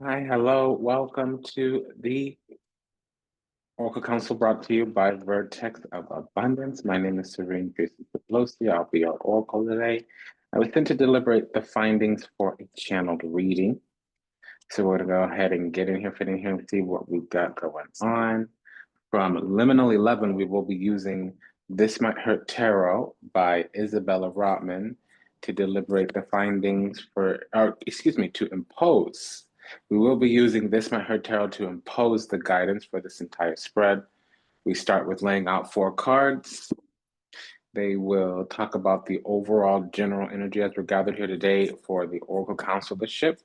Hi, hello, welcome to the Oracle Council brought to you by Vertex of Abundance. My name is Serene Pelosi. I'll be your Oracle today. I was sent to deliberate the findings for a channeled reading. So we're going to go ahead and get in here, fit in here, and see what we've got going on. From Liminal 11, we will be using This Might Hurt Tarot by Isabella Rotman to deliberate the findings to impose. We will be using This Might Hurt Tarot to impose the guidance for this entire spread. We start with laying out 4 cards. They will talk about the overall general energy as we're gathered here today for the Oracle Consularship,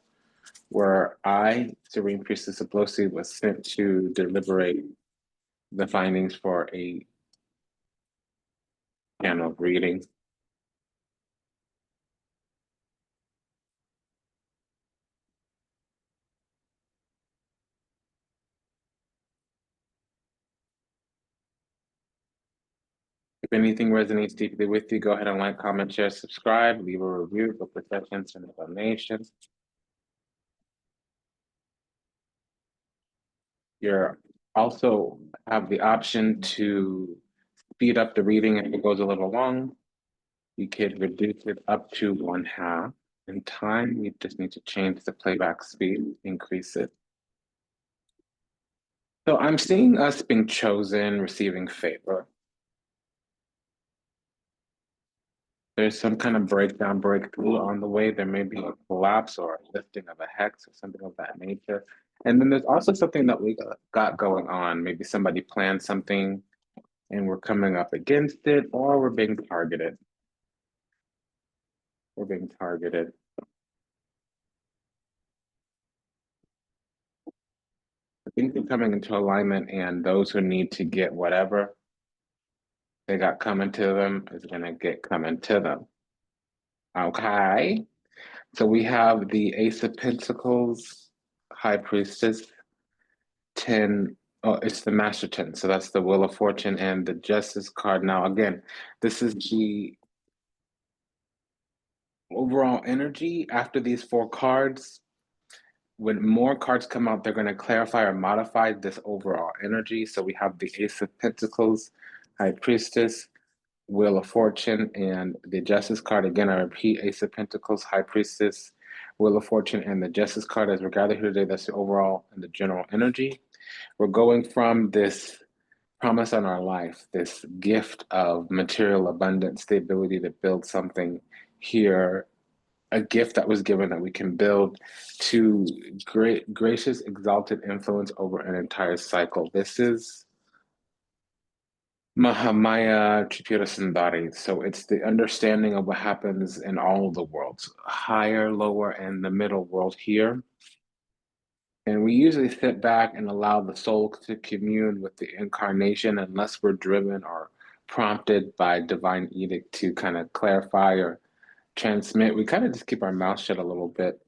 where I, Serene Priestess Aplosi, was sent to deliberate the findings for a channel reading. If anything resonates deeply with you, go ahead and like, comment, share, subscribe, leave a review for protections and donations. You're also have the option to speed up the reading if it goes a little long. You could reduce it up to 1/2 in time. You just need to change the playback speed, increase it. So I'm seeing us being chosen, receiving favor. There's some kind of breakthrough on the way. There may be a collapse or a lifting of a hex or something of that nature. And then there's also something that we got going on. Maybe somebody planned something and we're coming up against it, or we're being targeted. We're being targeted. Things are coming into alignment, and those who need to get whatever they got coming to them is going to get coming to them. Okay. So we have the Ace of Pentacles, High Priestess, 10. Oh, it's the Master 10. So that's the Wheel of Fortune and the Justice card. Now, again, this is the overall energy after these 4 cards. When more cards come out, they're going to clarify or modify this overall energy. So we have the Ace of Pentacles, High Priestess, Wheel of Fortune, and the Justice card. Again, I repeat, Ace of Pentacles, High Priestess, Wheel of Fortune, and the Justice card. As we're gathered here today, that's the overall and the general energy. We're going from this promise on our life, this gift of material abundance, the ability to build something here, a gift that was given that we can build, to great, gracious, exalted influence over an entire cycle. This is Mahamaya Tripura Sundari. So it's the understanding of what happens in all the worlds, higher, lower, and the middle world here. And we usually sit back and allow the soul to commune with the incarnation unless we're driven or prompted by divine edict to kind of clarify or transmit. We kind of just keep our mouth shut a little bit.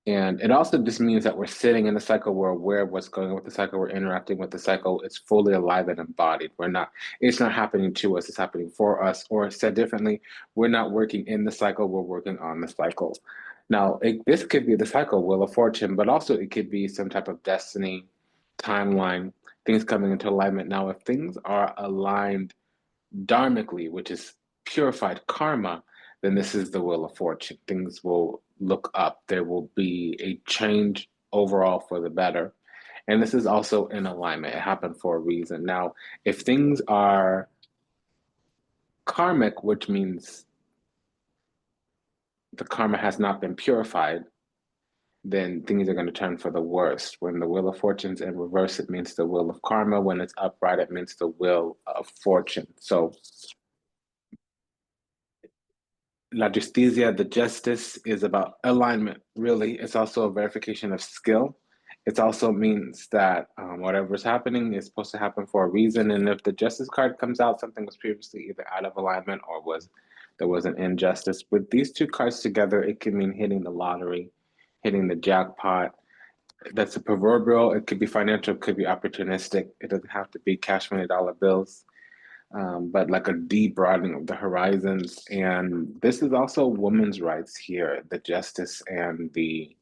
And it also just means that we're sitting in the cycle, we're aware of what's going on with the cycle, we're interacting with the cycle, it's fully alive and embodied. It's not happening to us, it's happening for us. Or said differently, we're not working in the cycle, we're working on the cycle. Now, this could be the cycle, Wheel of Fortune, but also it could be some type of destiny, timeline, things coming into alignment. Now, if things are aligned dharmically, which is purified karma, then this is the Wheel of Fortune. Things will look up. There will be a change overall for the better. And this is also in alignment. It happened for a reason. Now, if things are karmic, which means the karma has not been purified, then things are going to turn for the worst. When the Wheel of Fortune's in reverse, it means the wheel of karma. When it's upright, it means the wheel of fortune. So La Justicia, the justice, is about alignment, really. It's also a verification of skill. It also means that whatever's happening is supposed to happen for a reason. And if the justice card comes out, something was previously either out of alignment or there was an injustice. With these 2 cards together, it can mean hitting the lottery, hitting the jackpot. That's a proverbial. It could be financial, it could be opportunistic. It doesn't have to be cash money dollar bills. But like a deep broadening of the horizons. And this is also women's rights here, the justice and the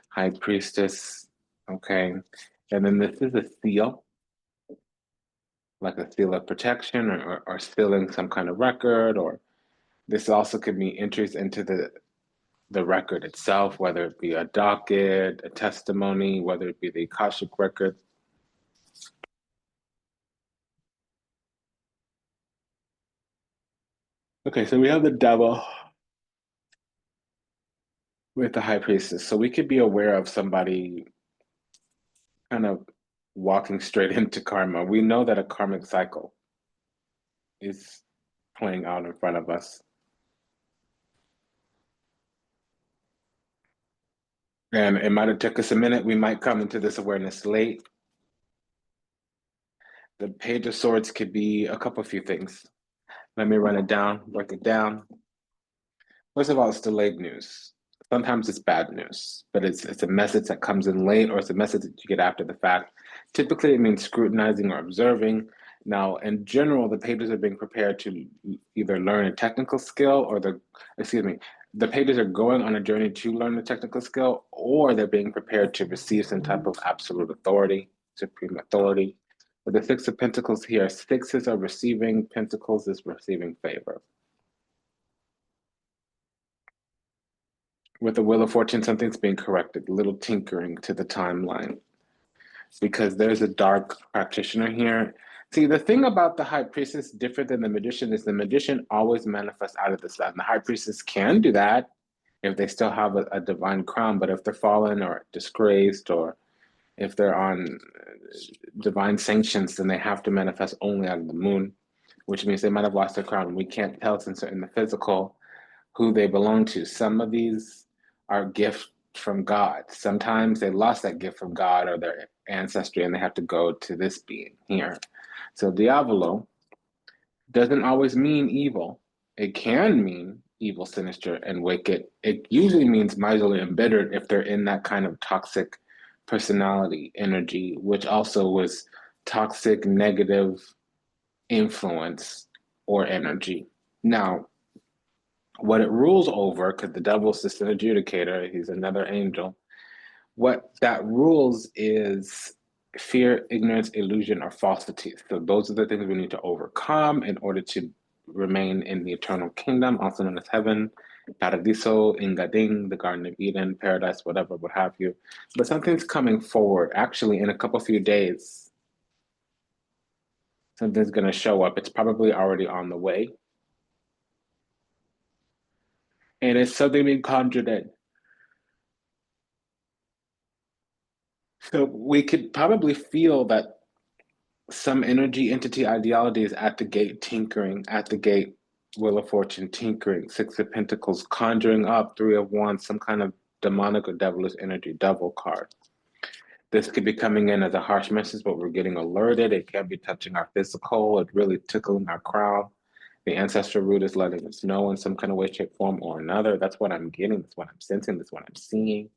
High Priestess, okay. And then this is a seal, like a seal of protection or sealing some kind of record, or this also could be entries into the record itself, whether it be a docket, a testimony, whether it be the Akashic record. Okay, so we have the devil with the high priestess. So we could be aware of somebody kind of walking straight into karma. We know that a karmic cycle is playing out in front of us. And it might have took us a minute. We might come into this awareness late. The Page of Swords could be a couple few things. Let me run it down, break it down. First of all, it's delayed news. Sometimes it's bad news, but it's a message that comes in late, or it's a message that you get after the fact. Typically, it means scrutinizing or observing. Now, in general, the pages are being prepared to either learn a technical skill, or the pages are going on a journey to learn a technical skill, or they're being prepared to receive some type of absolute authority, supreme authority. With the Six of Pentacles here, sixes are receiving, Pentacles is receiving favor. With the Wheel of Fortune, something's being corrected, a little tinkering to the timeline, because there's a dark practitioner here. See, the thing about the High Priestess, different than the Magician, is the Magician always manifests out of the sun. The High Priestess can do that if they still have a divine crown, but if they're fallen or disgraced, or if they're on divine sanctions, then they have to manifest only out of the moon, which means they might have lost their crown. We can't tell, since they're in the physical, who they belong to. Some of these are gifts from God. Sometimes they lost that gift from God or their ancestry, and they have to go to this being here. So Diavolo doesn't always mean evil. It can mean evil, sinister, and wicked. It usually means miserly and bitter if they're in that kind of toxic personality energy, which also was toxic, negative influence or energy. Now, what it rules over, because the devil's just an adjudicator, he's another angel. What that rules is fear, ignorance, illusion, or falsity. So those are the things we need to overcome in order to remain in the eternal kingdom, also known as heaven, paradiso, ingading, the Garden of Eden, paradise, whatever, what have you. But something's coming forward. Actually, in a couple few days, something's going to show up. It's probably already on the way. And it's something being conjured in. So we could probably feel that some energy, entity, ideality is at the gate tinkering, at the gate, Wheel of Fortune tinkering, Six of Pentacles conjuring up, Three of Wands, some kind of demonic or devilish energy, devil card. This could be coming in as a harsh message, but we're getting alerted. It can be touching our physical, it really tickling our crown. The ancestral root is letting us know in some kind of way, shape, form, or another. That's what I'm getting, that's what I'm sensing, that's what I'm seeing.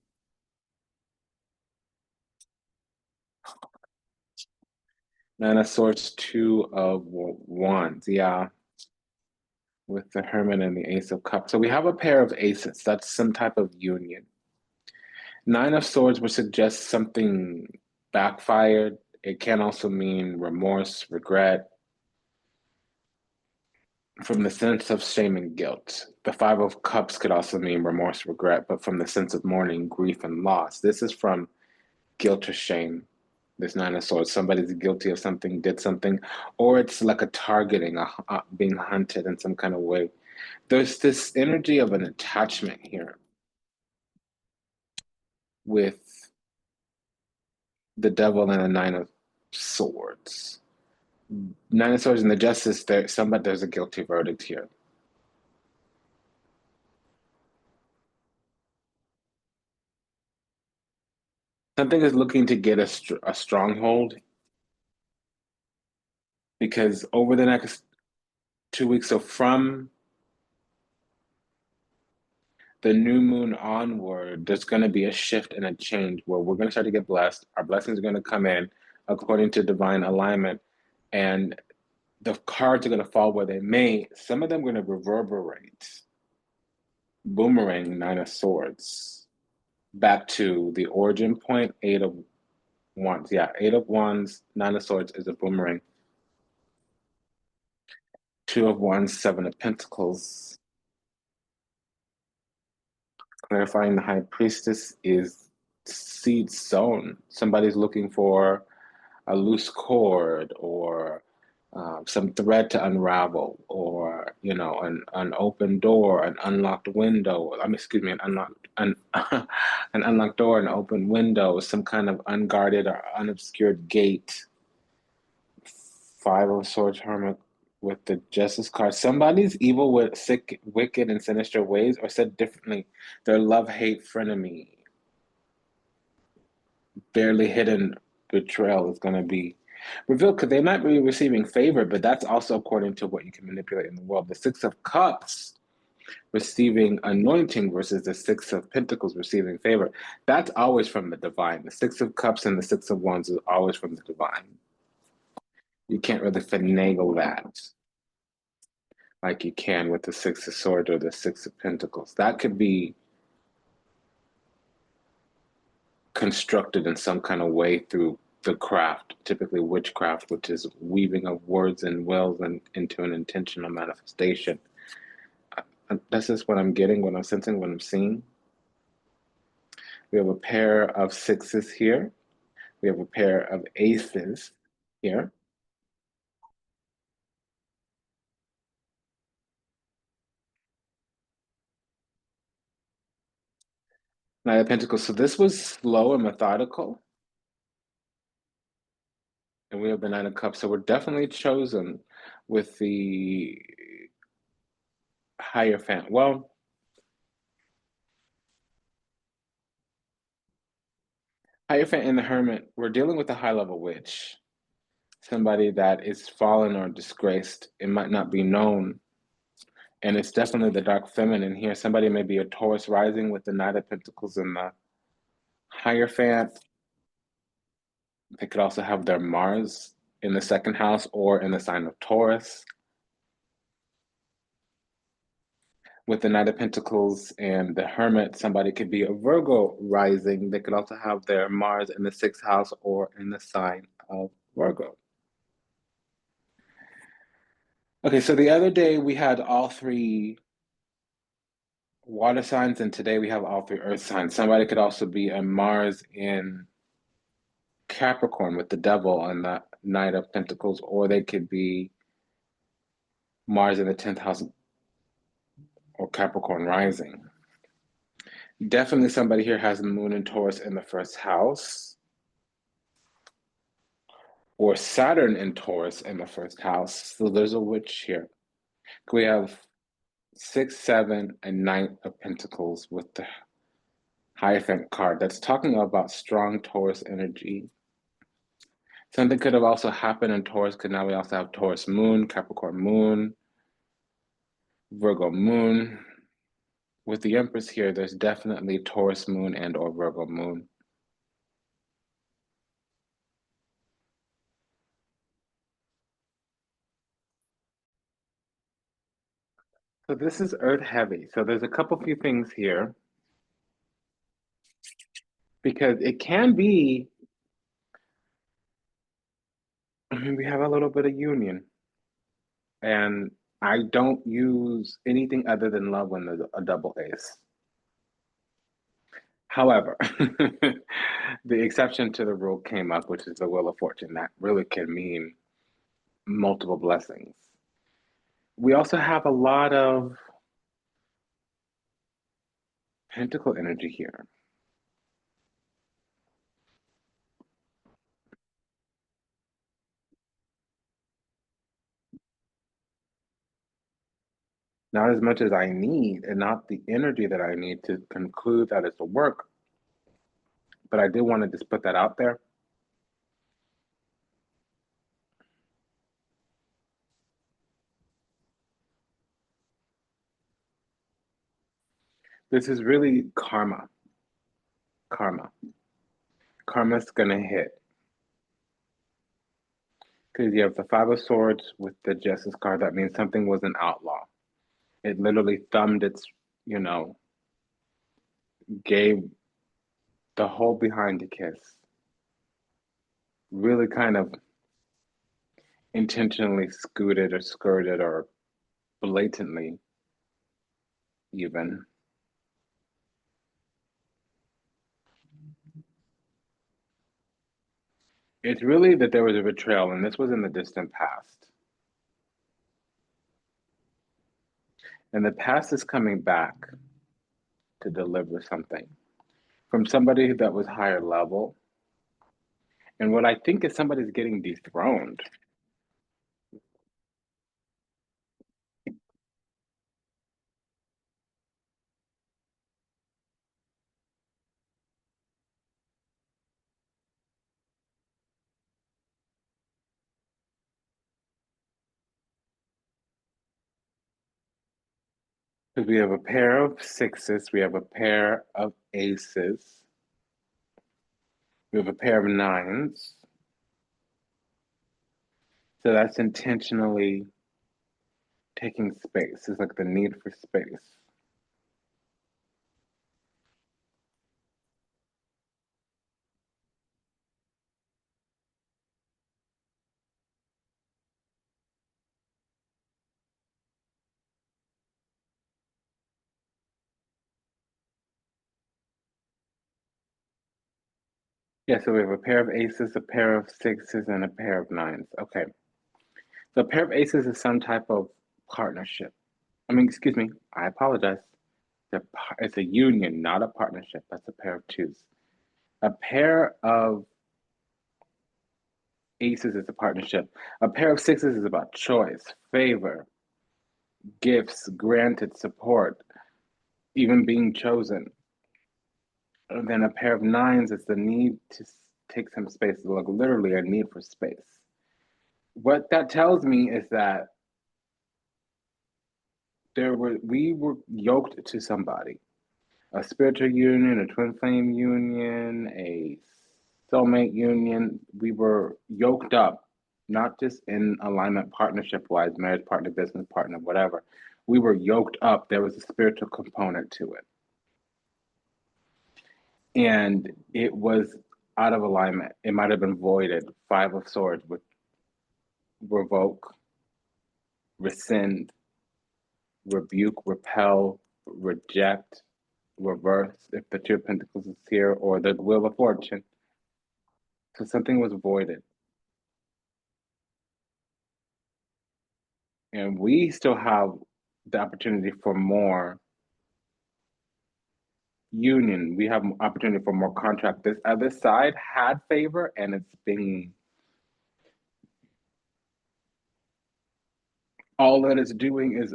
Nine of Swords, Two of Wands, yeah, with the Hermit and the Ace of Cups. So we have a pair of aces. That's some type of union. Nine of Swords would suggest something backfired. It can also mean remorse, regret, from the sense of shame and guilt. The Five of Cups could also mean remorse, regret, but from the sense of mourning, grief, and loss. This is from guilt or shame. This Nine of Swords, somebody's guilty of something, did something, or it's like a targeting, being hunted in some kind of way. There's this energy of an attachment here with the Devil and the Nine of Swords. Nine of Swords and the Justice, there's a guilty verdict here. Something is looking to get a stronghold, because over the next 2 weeks, so from the new moon onward, there's going to be a shift and a change where we're going to start to get blessed. Our blessings are going to come in according to divine alignment, and the cards are going to fall where they may. Some of them are going to reverberate. Boomerang, Nine of Swords. back to the origin point, 8 of Wands. Yeah, 8 of Wands, 9 of Swords is a boomerang. 2 of Wands, 7 of Pentacles. Clarifying the High Priestess is seed sown. Somebody's looking for a loose cord or some thread to unravel, or an open door, an unlocked window. Excuse me, an unlocked door, an open window, some kind of unguarded or unobscured gate. 5 of Swords Hermit with the Justice card. Somebody's evil with sick, wicked, and sinister ways, or said differently, their love-hate frenemy. Barely hidden betrayal is going to be revealed, because they might be receiving favor, but that's also according to what you can manipulate in the world. The 6 of Cups receiving anointing versus the 6 of Pentacles receiving favor. That's always from the divine. The 6 of Cups and the 6 of Wands is always from the divine. You can't really finagle that like you can with the 6 of Swords or the 6 of Pentacles. That could be constructed in some kind of way through the craft, typically witchcraft, which is weaving of words and wills and into an intentional manifestation. That's just what I'm getting, what I'm sensing, what I'm seeing. We have a pair of 6s here. We have a pair of aces here. Knight of Pentacles. So this was slow and methodical. And we have the 9 of Cups. So we're definitely chosen with the Hierophant. Well, Hierophant and the Hermit, we're dealing with a high-level witch. Somebody that is fallen or disgraced. It might not be known. And it's definitely the dark feminine here. Somebody may be a Taurus rising with the Knight of Pentacles and the Hierophant. They could also have their Mars in the 2nd house or in the sign of Taurus. With the Knight of Pentacles and the Hermit, somebody could be a Virgo rising. They could also have their Mars in the 6th house or in the sign of Virgo. Okay, so the other day we had all 3 water signs, and today we have all 3 earth signs. Somebody could also be a Mars in Capricorn with the Devil and the Knight of Pentacles, or they could be Mars in the 10th house or Capricorn rising. Definitely somebody here has the Moon and Taurus in the 1st house, or Saturn in Taurus in the 1st house. So there's a witch here. We have 6, 7, and 9 of Pentacles with the Hierophant card. That's talking about strong Taurus energy. Something could have also happened in Taurus, because now we also have Taurus Moon, Capricorn Moon, Virgo Moon. With the Empress here, there's definitely Taurus Moon and or Virgo Moon. So this is Earth heavy. So there's a couple few things here, because it can be, we have a little bit of union. And I don't use anything other than love when there's a double ace. However, the exception to the rule came up, which is the Wheel of Fortune. That really can mean multiple blessings. We also have a lot of Pentacle energy here. Not as much as I need, and not the energy that I need to conclude that it's a work. But I did want to just put that out there. This is really karma. Karma. Karma's gonna hit. Because you have the 5 of Swords with the Justice card. That means something was an outlaw. It literally thumbed its, gave the hold behind the kiss, really kind of intentionally scooted or skirted or blatantly even. It's really that there was a betrayal, and this was in the distant past. And the past is coming back to deliver something from somebody that was higher level. And what I think is somebody's getting dethroned. Because we have a pair of sixes, we have a pair of aces, we have a pair of nines. So that's intentionally taking space. It's like the need for space. Yeah, so we have a pair of aces, a pair of sixes, and a pair of nines. Okay. So a pair of aces is some type of partnership. I mean, excuse me, I apologize. It's a union, not a partnership. That's a pair of twos. A pair of aces is a partnership. A pair of sixes is about choice, favor, gifts, granted support, even being chosen. And then a pair of nines is the need to take some space, like literally a need for space. What that tells me is that we were yoked to somebody, a spiritual union, a twin flame union, a soulmate union. We were yoked up, not just in alignment partnership wise, marriage partner, business partner, whatever. We were yoked up. There was a spiritual component to it. And it was out of alignment. It might have been voided. Five of Swords with revoke, rescind, rebuke, repel, reject, reverse, if the Two of Pentacles is here, or the Wheel of Fortune. So something was voided. And we still have the opportunity for more union. We have opportunity for more contract. This other side had favor, and it's being, all that it's doing is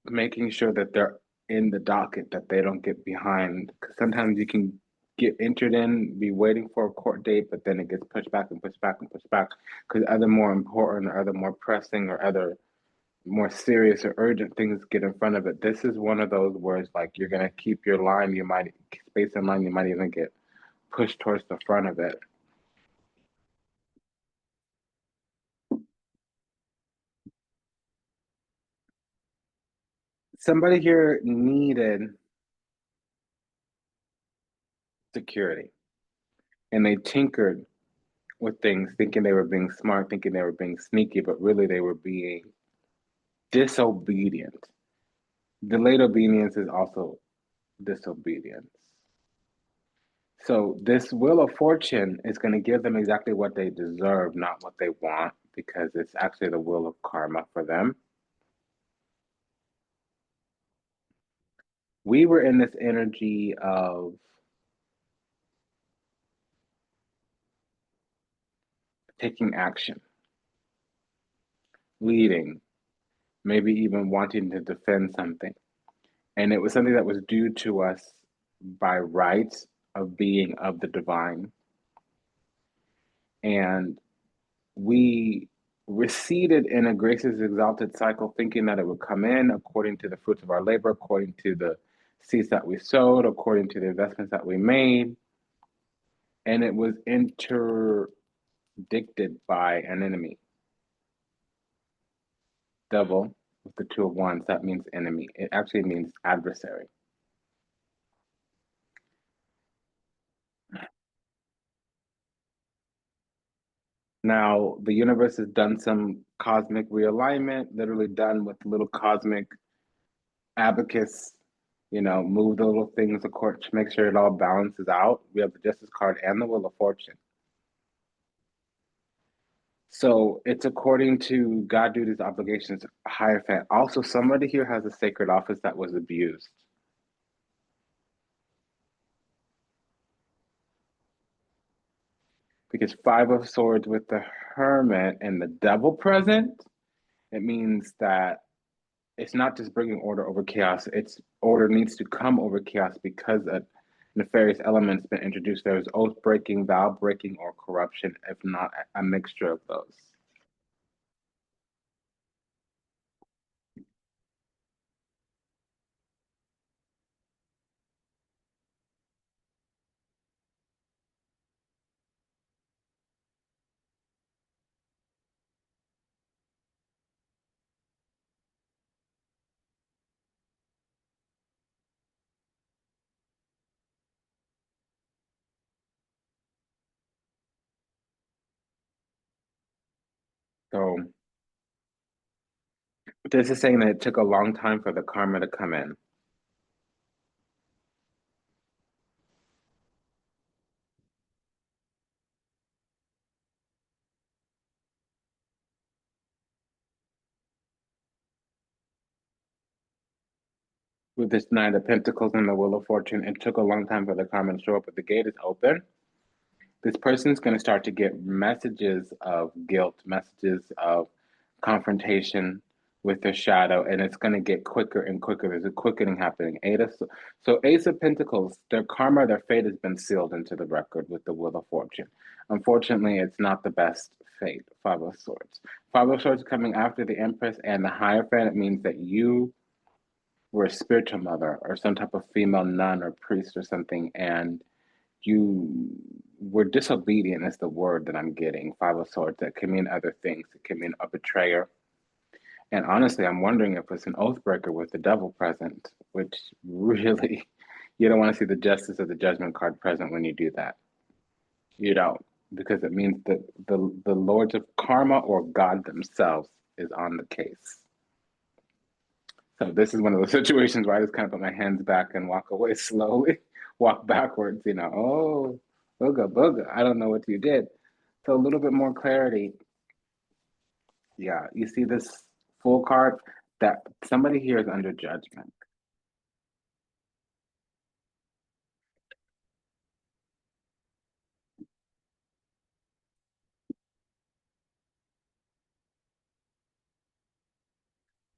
making sure that they're in the docket, that they don't get behind. Because sometimes you can get entered in, be waiting for a court date, but then it gets pushed back and pushed back and pushed back because other more important or other more pressing or other more serious or urgent things get in front of it. This is one of those where it's like you're gonna keep your line, you might space in line, you might even get pushed towards the front of it. Somebody here needed security and they tinkered with things thinking they were being smart, thinking they were being sneaky, but really they were being disobedient. Delayed obedience is also disobedience. So this Wheel of Fortune is going to give them exactly what they deserve, not what they want, because it's actually the wheel of karma for them. We were in this energy of taking action, leading, maybe even wanting to defend something. And it was something that was due to us by right of being of the divine. And we receded in a grace's exalted cycle, thinking that it would come in according to the fruits of our labor, according to the seeds that we sowed, according to the investments that we made. And it was interdicted by an enemy. Devil with the Two of Wands, that means enemy. It actually means adversary. Now, the universe has done some cosmic realignment, literally done with little cosmic abacus, move the little things of course to make sure it all balances out. We have the Justice card and the Wheel of Fortune. So it's according to God duties, obligations, Hierophant. Also, somebody here has a sacred office that was abused. Because Five of Swords with the Hermit and the Devil present, it means that it's not just bringing order over chaos. It's order needs to come over chaos because a nefarious element's been introduced. There's oath breaking, vow breaking, or corruption, if not a mixture of those. So this is saying that it took a long time for the karma to come in. With this Nine of Pentacles and the Wheel of Fortune, it took a long time for the karma to show up, but the gate is open. This person's going to start to get messages of guilt, messages of confrontation with their shadow, and it's going to get quicker and quicker. There's a quickening happening. So Ace of Pentacles, their karma, their fate has been sealed into the record with the Wheel of Fortune. Unfortunately, it's not the best fate. Five of Swords. Five of Swords coming after the Empress and the Hierophant. It means that you were a spiritual mother or some type of female nun or priest or something, and you were disobedient is the word that I'm getting. Five of Swords. That can mean other things. It can mean a betrayer. And honestly, I'm wondering if it's an oath breaker with the devil present, which really, you don't want to see the justice or the judgment card present when you do that. You don't, because it means that the lords of karma or God themselves is on the case. So this is one of those situations where I just kind of put my hands back and walk away slowly, walk backwards, oh, booga, booga, I don't know what you did. So a little bit more clarity. Yeah, you see this full card that somebody here is under judgment.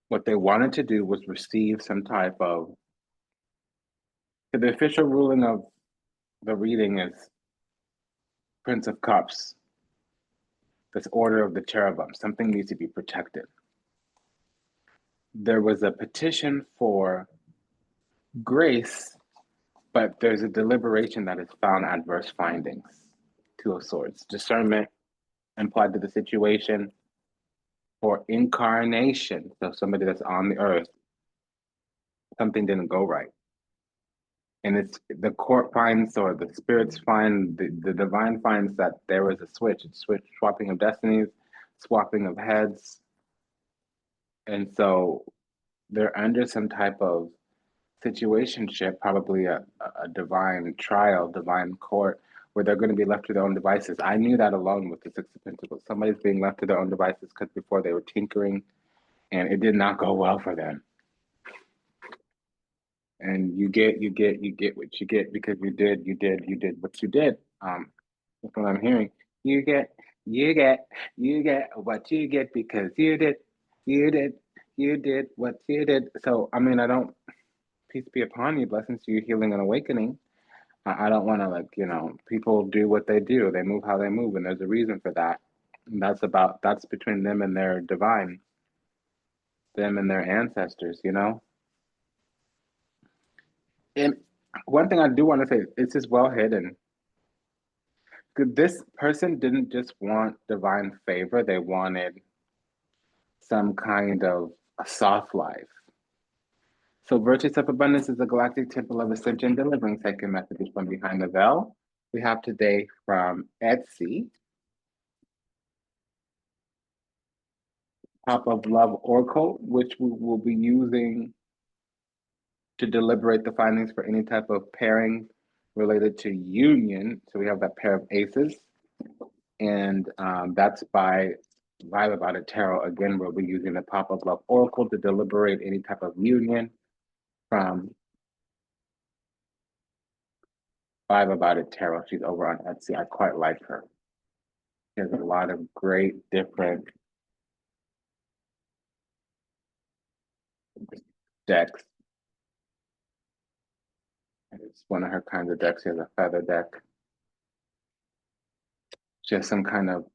What they wanted to do was receive some type of, the official ruling of the reading is Prince of Cups, this order of the cherubim. Something needs to be protected. There was a petition for grace, but there's a deliberation that has found adverse findings. Two of Swords. Discernment implied to the situation, or incarnation. So somebody that's on the earth, something didn't go right. And it's the court finds, or the spirits find, the divine finds that there was a switch, swapping of destinies, swapping of heads. And so they're under some type of situationship, probably a divine trial, divine court, where they're going to be left to their own devices. I knew that alone with the Six of Pentacles. Somebody's being left to their own devices because before they were tinkering and it did not go well for them. And you get what you get because you did what you did. That's what I'm hearing. You get what you get because you did what you did. So I mean, I don't, peace be upon you, blessings to you, healing and awakening. I don't want to people do what they do, they move how they move, and there's a reason for that. And that's between them and their divine, them and their ancestors. And one thing I do want to say, it's just well hidden. This person didn't just want divine favor, they wanted some kind of a soft life. So Vertex of Abundance is a galactic temple of ascension, delivering sacred messages from behind the veil. We have today from Etsy. Top of Love Oracle, which we will be using to deliberate the findings for any type of pairing related to union. So we have that pair of aces, and that's by Vibe About It Tarot. Again, we'll be using the Top of Love Oracle to deliberate any type of union from Vibe About It Tarot. She's over on Etsy. I quite like her. She has a lot of great different decks. It's one of her kinds of decks. She has a feather deck. She has some kind of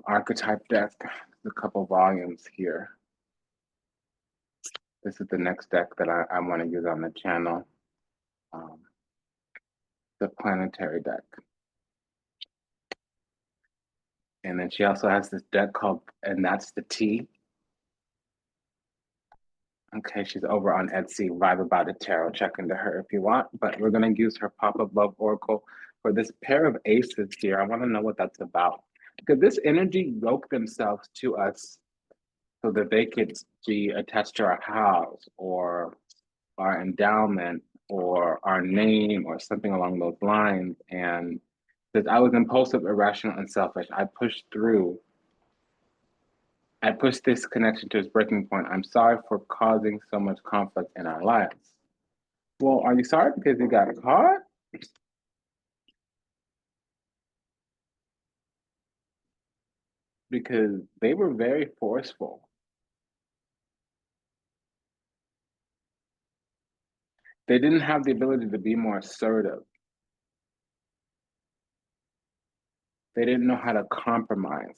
archetype deck. There's a couple volumes here. This is the next deck that I want to use on the channel. The planetary deck. And then she also has this deck called, and that's the T. Okay, she's over on Etsy, Vibe About It Tarot. Check into her if you want. But we're going to use her Pop of Love Oracle for this pair of aces here. I want to know what that's about. Because this energy yoked themselves to us so that they could be attached to our house or our endowment or our name or something along those lines. And because I was impulsive, irrational, and selfish, I pushed this connection to its breaking point. I'm sorry for causing so much conflict in our lives. Well, are you sorry because you got caught? Because they were very forceful. They didn't have the ability to be more assertive. They didn't know how to compromise.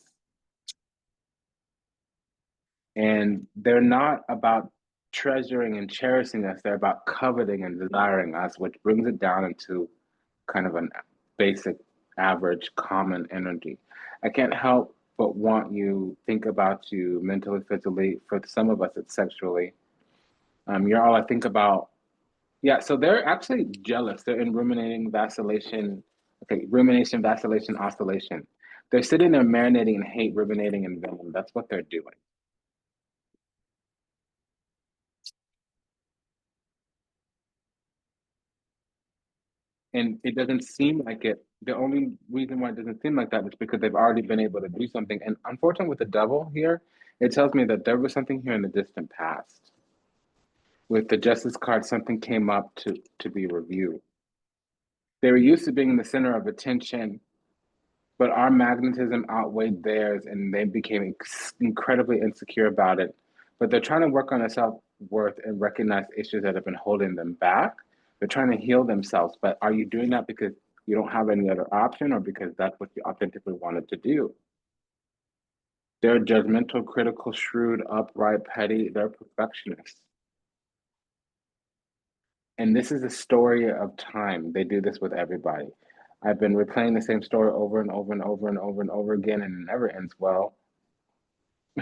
And they're not about treasuring and cherishing us. They're about coveting and desiring us, which brings it down into kind of a basic, average, common energy. I can't help but want you think about you mentally, physically. For some of us, it's sexually. You're all I think about. Yeah, so they're actually jealous. They're in ruminating, vacillation. Okay, rumination, vacillation, oscillation. They're sitting there marinating in hate, ruminating in venom. That's what they're doing. And it doesn't seem like it. The only reason why it doesn't seem like that is because they've already been able to do something. And unfortunately, with the devil here, it tells me that there was something here in the distant past. With the justice card, something came up to be reviewed. They were used to being the center of attention, but our magnetism outweighed theirs, and they became incredibly insecure about it. But they're trying to work on their self worth and recognize issues that have been holding them back. They're trying to heal themselves. But are you doing that because you don't have any other option, or because that's what you authentically wanted to do? They're judgmental, critical, shrewd, upright, petty. They're perfectionists. And this is a story of time. They do this with everybody. I've been replaying the same story over and over and over and over and over again, and it never ends well.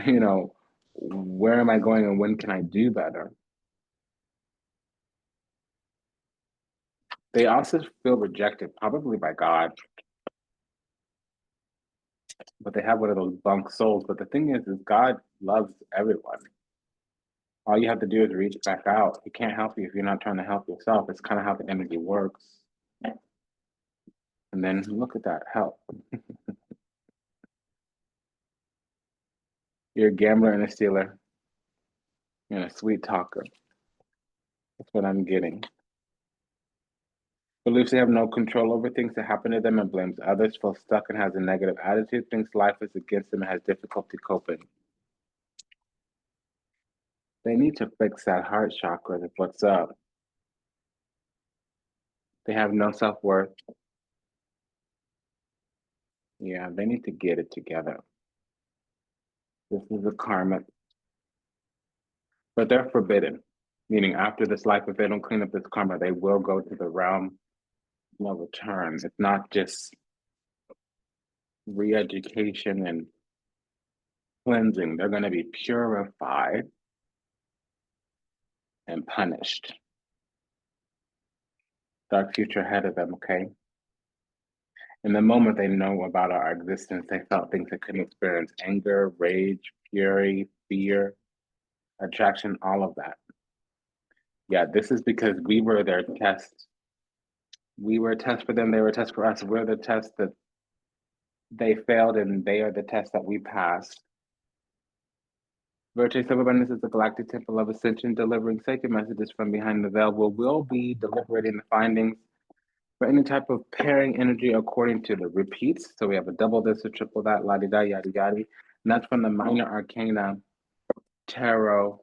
You know, where am I going and when can I do better? They also feel rejected, probably by God, but they have one of those bunk souls. But the thing is God loves everyone. All you have to do is reach back out. He can't help you if you're not trying to help yourself. It's kind of how the energy works. And then look at that, help. You're a gambler and a stealer and a sweet talker. That's what I'm getting. Believes they have no control over things that happen to them and blames others, feels stuck and has a negative attitude, thinks life is against them and has difficulty coping. They need to fix that heart chakra. That's what's up. They have no self-worth. Yeah, they need to get it together. This is a karmic. But they're forbidden, meaning after this life, if they don't clean up this karma, they will go to the realm of return. It's not just re-education and cleansing. They're going to be purified and punished. Dark future ahead of them, okay? In the moment they know about our existence, they felt things they couldn't experience: anger, rage, fury, fear, attraction, all of that. Yeah, this is because we were their test. We were a test for them, they were a test for us. We're the test that they failed, and they are the test that we passed. Vertex of Abundance is the galactic temple of ascension, delivering sacred messages from behind the veil. We'll be deliberating the findings for any type of pairing energy according to the repeats. So we have a double this, a triple that, la di da, yada yada. And that's from the Minor Arcana Tarot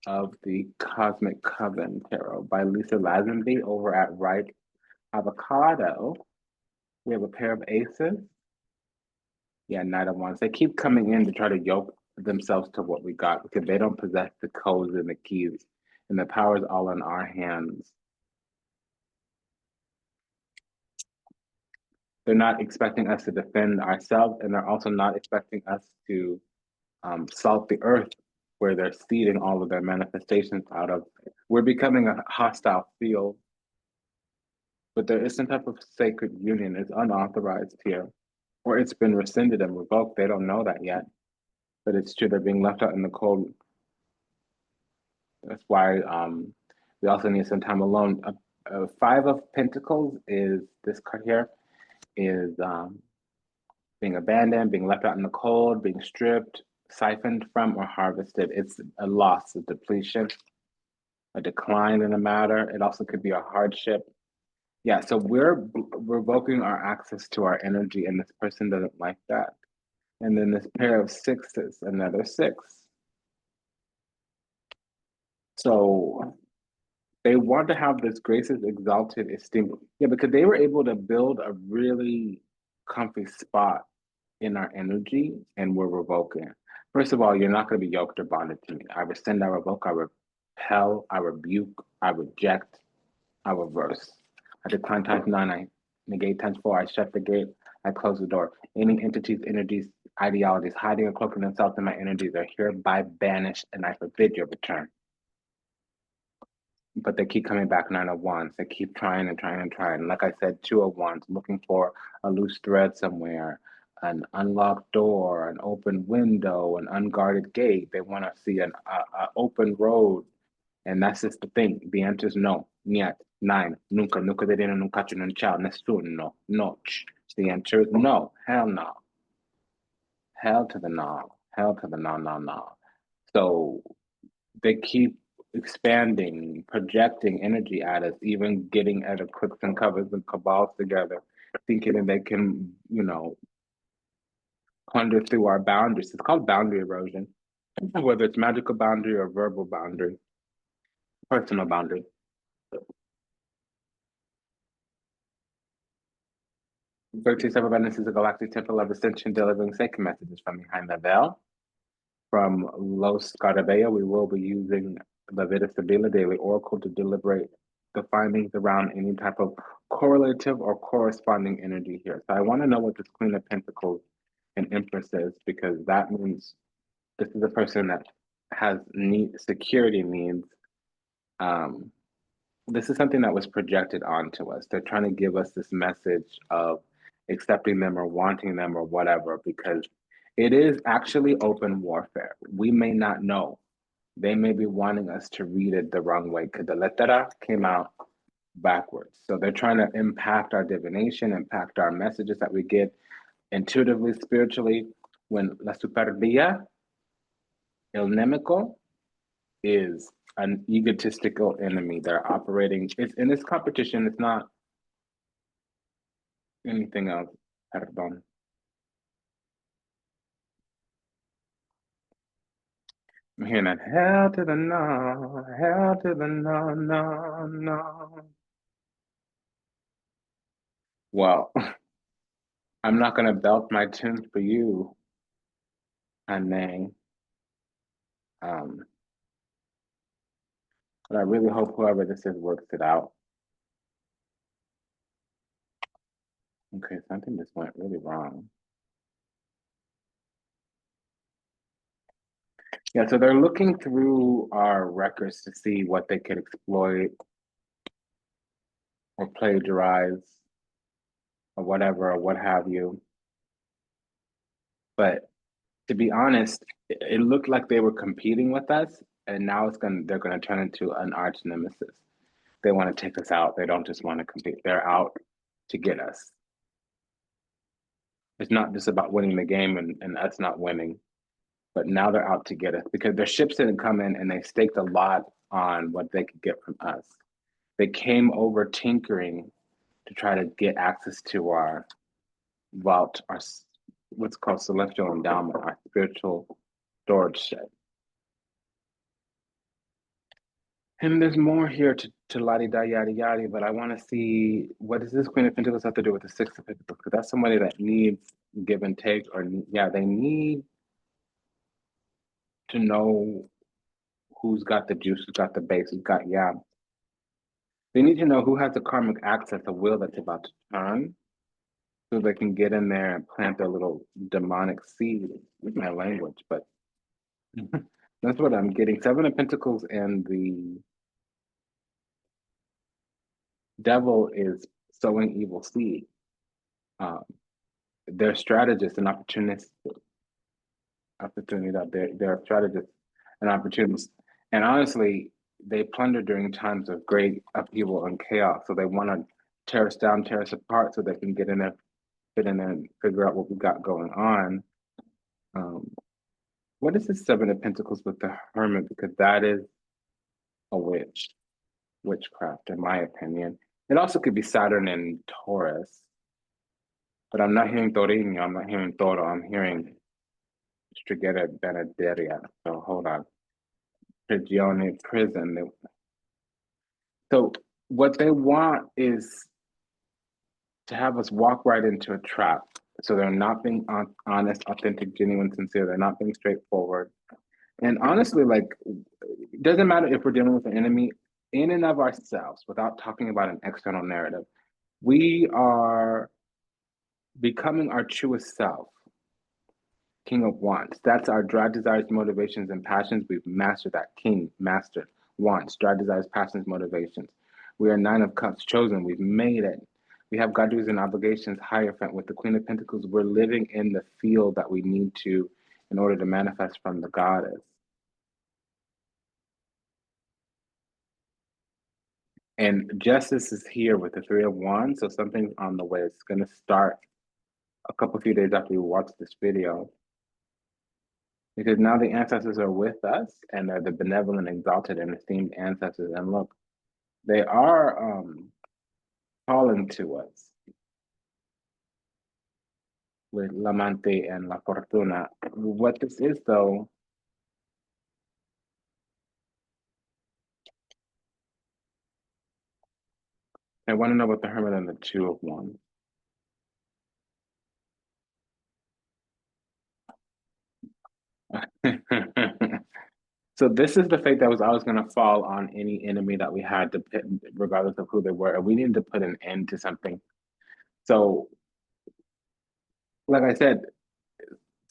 of the Cosmic Coven Tarot by Lisa Lazenby over at Right Avocado. We have a pair of aces. Yeah, Knight of Wands. They keep coming in to try to yoke themselves to what we got because they don't possess the codes and the keys, and the power is all in our hands. They're not expecting us to defend ourselves, and they're also not expecting us to salt the earth where they're seeding all of their manifestations out of. We're becoming a hostile field, but there is some type of sacred union. It's unauthorized here, or it's been rescinded and revoked. They don't know that yet, but it's true. They're being left out in the cold. That's why we also need some time alone. Five of Pentacles is this card here is being abandoned, being left out in the cold, being stripped, siphoned from, or harvested. It's a loss, a depletion, a decline in a matter. It also could be a hardship. Yeah, so we're revoking our access to our energy, and this person doesn't like that. And then this pair of sixes, another six. So they want to have this grace's exalted esteem. Yeah, because they were able to build a really comfy spot in our energy, and we're revoking. First of all, you're not going to be yoked or bonded to me. I rescind, I revoke, I repel, I rebuke, I reject, I reverse. I decline times nine, I negate times four, I shut the gate, I close the door. Any entities, energies, ideologies hiding or cloaking themselves in my energies are hereby banished, and I forbid your return. But they keep coming back, Nine of Wands. They keep trying and trying and trying. Like I said, Two of Wands, looking for a loose thread somewhere, an unlocked door, an open window, an unguarded gate. They want to see an open road. And that's just the thing. The answer is no. Niet. Nine. Nunca. Nunca de dino, nunca no chao. Nessuno. No. The answer is no. Hell no. Hell to the no. Hell to the no, no, no. So they keep expanding, projecting energy at us, even getting at the clicks and covers and cabals together, thinking that they can, plunder through our boundaries. It's called boundary erosion, whether it's magical boundary or verbal boundary, personal boundary. Vertex of Abundance is a galactic temple of ascension, delivering sacred messages from behind the veil. From Los Scarabea, we will be using the Vita Stabila Daily Oracle to deliberate the findings around any type of correlative or corresponding energy here. So I want to know what this Queen of Pentacles and Empress is, because that means this is a person that has security needs. This is something that was projected onto us. They're trying to give us this message of accepting them or wanting them or whatever, because it is actually open warfare. We may not know. They may be wanting us to read it the wrong way because the lettera came out backwards. So they're trying to impact our divination, impact our messages that we get intuitively, spiritually. When la superbia, el nemico, is an egotistical enemy. They're operating. It's in this competition. It's not anything else. Perdón. I'm hearing that hell to the no, hell to the no, no, no. Well, I'm not gonna belt my tunes for you, honey. But I really hope whoever this is works it out. Okay, something just went really wrong. Yeah, so they're looking through our records to see what they could exploit or plagiarize or whatever or what have you. But To be honest, it looked like they were competing with us, and now they're gonna turn into an arch nemesis. They want to take us out. They don't just want to compete. They're out to get us. It's not just about winning the game and us not winning, but now they're out to get us because their ships didn't come in and they staked a lot on what they could get from us. They came over tinkering to try to get access to our vault, our what's called celestial endowment, our spiritual storage shed. And there's more here to ladi da yada yada, but I want to see what does this Queen of Pentacles have to do with the Six of Pentacles? Because that's somebody that needs give and take, or yeah, they need to know who's got the juice, who's got the base, who's got yeah. They need to know who has the karmic access, the wheel that's about to turn, so they can get in there and plant their little demonic seed. With my language, but that's what I'm getting. Seven of Pentacles and the devil is sowing evil seed. Um, they're strategists and opportunists. Opportunity that they're strategists and opportunists. And honestly, they plunder during times of great upheaval and chaos. So they want to tear us down, tear us apart, so they can get in there, fit in there, and figure out what we got going on. Um, what is the Seven of Pentacles with the Hermit? Because that is a witchcraft, in my opinion. It also could be Saturn and Taurus, but I'm not hearing Torino, I'm not hearing Toro, I'm hearing Strigetta Benederia. So hold on. Prigione, prison. So what they want is to have us walk right into a trap. So they're not being honest, authentic, genuine, sincere. They're not being straightforward. And honestly, like, it doesn't matter if we're dealing with an enemy in and of ourselves, without talking about an external narrative. We are becoming our truest self. King of Wands. That's our drive, desires, motivations, and passions. We've mastered that. King, mastered. Wands, drive, desires, passions, motivations. We are Nine of Cups, chosen. We've made it. We have God duties and obligations, Hierophant. With the Queen of Pentacles, we're living in the field that we need to in order to manifest from the goddess. And justice is here with the Three of Wands, so something's on the way. It's going to start a few days after you watch this video. Because now the ancestors are with us and they're the benevolent, exalted, and esteemed ancestors. And look, they are calling to us with L'Amante and La Fortuna. What this is, though, I want to know about the Hermit and the Two of Wands. So this is the fate that was always going to fall on any enemy that we had to pit, regardless of who they were. And we needed to put an end to something. So, like I said,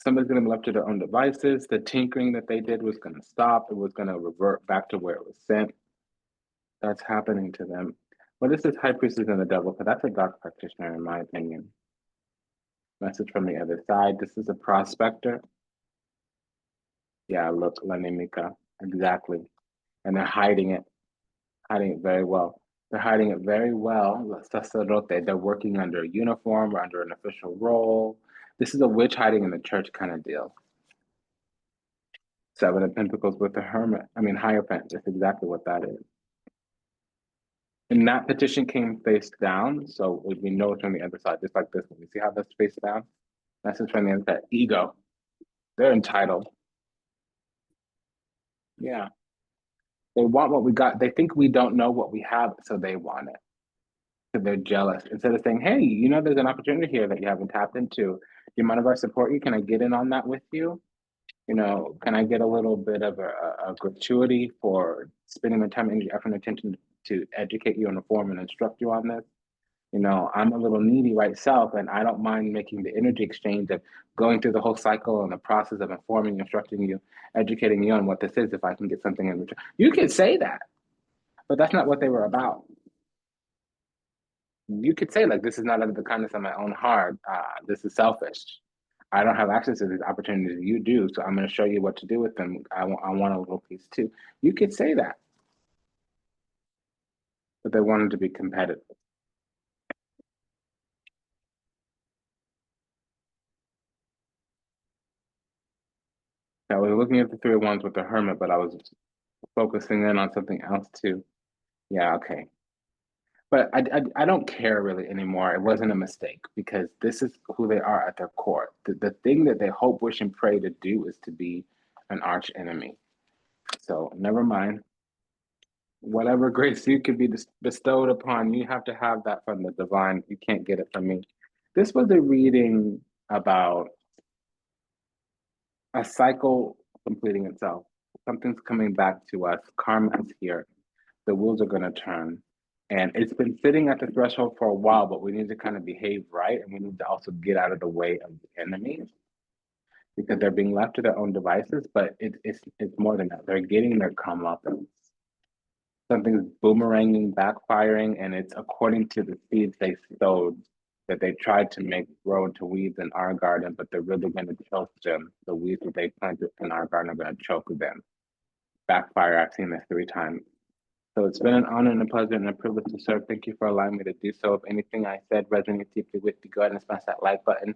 somebody's going to be left to their own devices. The tinkering that they did was going to stop. It was going to revert back to where it was sent. That's happening to them. What is this High Priestess and the Devil? Because that's a dark practitioner, in my opinion. Message from the other side. This is a prospector. Yeah, look, La Nemica. Exactly. And they're hiding it very well. They're hiding it very well. Sacerdote, they're working under a uniform or under an official role. This is a witch hiding in the church kind of deal. Seven of Pentacles with the Hermit. I mean, Hierophant. That's exactly what that is. And that petition came face down, so we know it's on the other side, just like this one. You see how that's face down? That's just from the other side. Ego. They're entitled. Yeah. They want what we got. They think we don't know what we have, so they want it. So they're jealous. Instead of saying, hey, you know, there's an opportunity here that you haven't tapped into. Do you mind if I support you? Can I get in on that with you? You know, can I get a little bit of a gratuity for spending my time, energy, effort, and attention to educate you, inform, and instruct you on this? You know, I'm a little needy right self, and I don't mind making the energy exchange of going through the whole cycle and the process of informing, instructing you, educating you on what this is if I can get something in return. You could say that, but that's not what they were about. You could say, like, this is not out of the kindness of my own heart. This is selfish. I don't have access to these opportunities. You do, so I'm going to show you what to do with them. I want a little piece too. You could say that, but they wanted to be competitive. I was looking at the Three of Wands with the Hermit, but I was focusing in on something else too. Yeah, okay. But I don't care really anymore. It wasn't a mistake because this is who they are at their core. The thing that they hope, wish, and pray to do is to be an arch enemy. So never mind. Whatever grace you could be bestowed upon, you have to have that from the divine. You can't get it from me. This was a reading about a cycle completing itself. Something's coming back to us. Karma is here. The wheels are going to turn. And it's been sitting at the threshold for a while, but we need to kind of behave right. And we need to also get out of the way of the enemies because they're being left to their own devices. But it's more than that. They're getting their comeuppance. Something's boomeranging, backfiring, and it's according to the seeds they sowed that they tried to make grow into weeds in our garden, but they're really going to choke them. The weeds that they planted in our garden are going to choke them. Backfire, I've seen this 3 times. So it's been an honor and a pleasure and a privilege to serve. Thank you for allowing me to do so. If anything I said resonates deeply with you, go ahead and smash that like button.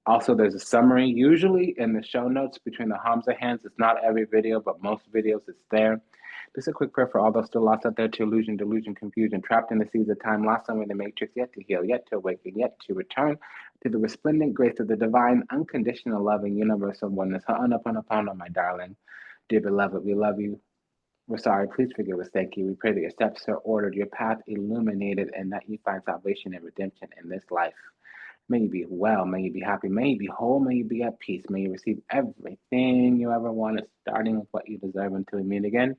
Also, there's a summary usually in the show notes between the Hamza hands. It's not every video, but most videos it's there. Just a quick prayer for all those still lost out there to illusion, delusion, confusion, trapped in the seas of time, lost somewhere in the matrix, yet to heal, yet to awaken, yet to return to the resplendent grace of the divine, unconditional, loving, universal oneness. Ha'anapanapana, my darling. Dear beloved, we love you. We're sorry. Please forgive us. Thank you. We pray that your steps are ordered, your path illuminated, and that you find salvation and redemption in this life. May you be well. May you be happy. May you be whole. May you be at peace. May you receive everything you ever wanted, starting with what you deserve until we meet again.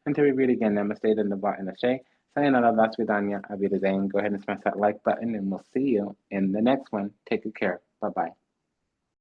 Until we meet again, namaste, and Ashe. Sayonara, Vasvidanya, Avidazane. Go ahead and smash that like button, and we'll see you in the next one. Take good care. Bye bye.